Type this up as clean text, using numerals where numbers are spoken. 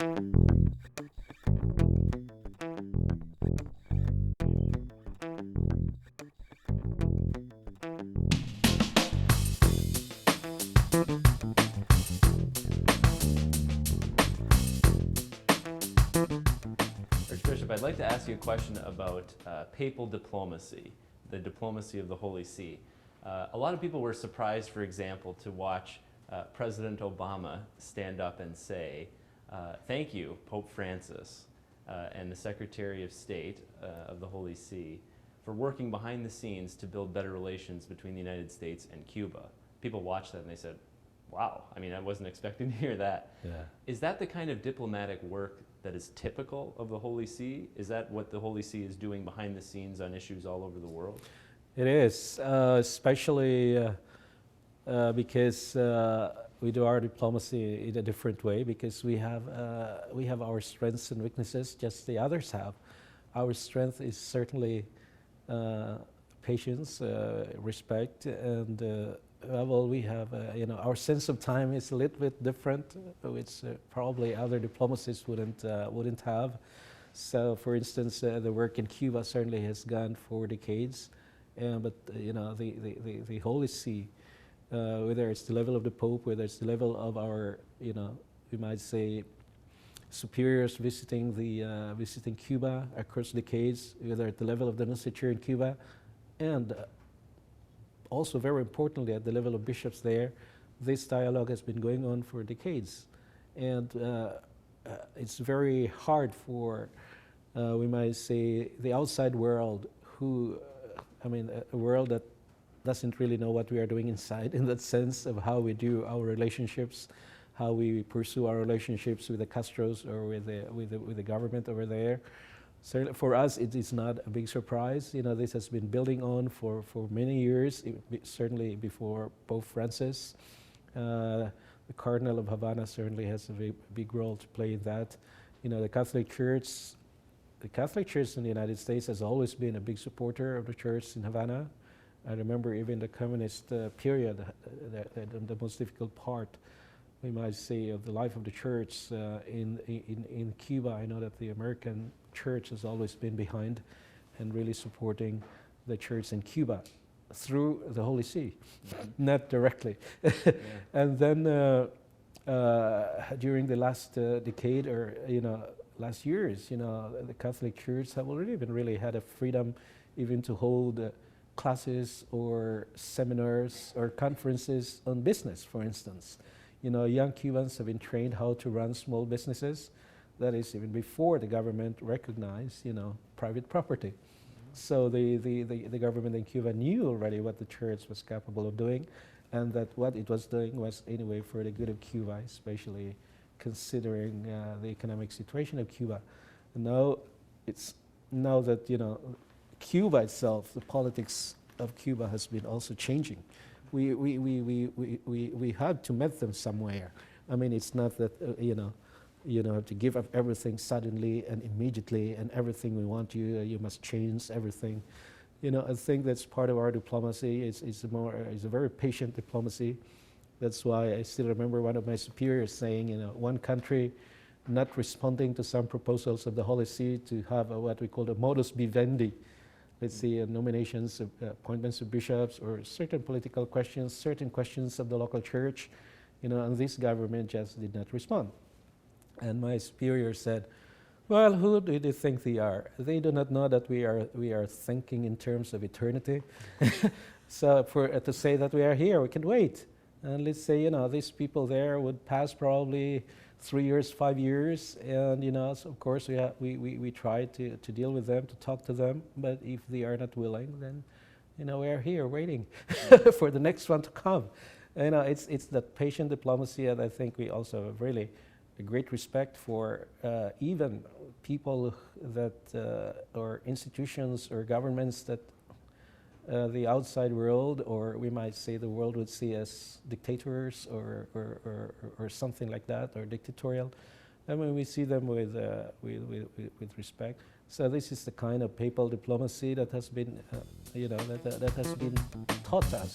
Archbishop, I'd like to ask you a question about papal diplomacy, the diplomacy of the Holy See. A lot of people were surprised, for example, to watch President Obama stand up and say, thank you, Pope Francis, and the Secretary of State of the Holy See for working behind the scenes to build better relations between the United States and Cuba. People watched that and they said, wow, I mean, I wasn't expecting to hear that. Yeah. Is that the kind of diplomatic work that is typical of the Holy See? Is that what the Holy See is doing behind the scenes on issues all over the world? It is, especially because we do our diplomacy in a different way, because we have our strengths and weaknesses, just the others have. Our strength is certainly patience, respect, and well, we have, our sense of time is a little bit different, which probably other diplomacies wouldn't have. So, for instance, the work in Cuba certainly has gone for decades, but the Holy See, whether it's the level of the Pope, whether it's the level of our, we might say, superiors visiting Cuba across decades, whether at the level of the nunciature in Cuba, and also very importantly at the level of bishops there, this dialogue has been going on for decades. And it's very hard for, we might say, the outside world who, a world that doesn't really know what we are doing inside, in that sense of how we do our relationships, how we pursue our relationships with the Castros or with the government over there. Certainly for us, it is not a big surprise. This has been building on for many years, certainly before Pope Francis. The Cardinal of Havana certainly has a big role to play in that. The Catholic Church in the United States has always been a big supporter of the Church in Havana. I remember even the communist period, the most difficult part, we might say, of the life of the Church in Cuba. I know that the American Church has always been behind and really supporting the Church in Cuba through the Holy See, not directly. Yeah. And then during the last decade or last years, the Catholic Church have already really had a freedom even to hold classes or seminars or conferences on business, for instance. Young Cubans have been trained how to run small businesses. That is even before the government recognized, private property. So the government in Cuba knew already what the Church was capable of doing, and that what it was doing was anyway for the good of Cuba, especially considering the economic situation of Cuba. And now that Cuba itself, the politics of Cuba has been also changing. We had to meet them somewhere. It's not that have to give up everything suddenly and immediately, and everything we want you must change everything. I think that's part of our diplomacy. It's a very patient diplomacy. That's why I still remember one of my superiors saying, one country not responding to some proposals of the Holy See to have what we call a modus vivendi. Let's say nominations, appointments of bishops, or certain political questions, certain questions of the local church, and this government just did not respond. And my superior said, well, who do they think they are? They do not know that we are thinking in terms of eternity. So to say that we are here, we can wait. And let's say, these people there would pass probably 3 years, 5 years, and so of course we try to deal with them, to talk to them, but if they are not willing, then we are here waiting for the next one to come. It's that patient diplomacy that I think we also have really a great respect for, even people that or institutions or governments that the outside world, or we might say the world, would see as dictators or something like that, or dictatorial. We see them with respect. So this is the kind of papal diplomacy that has been, that has been taught us.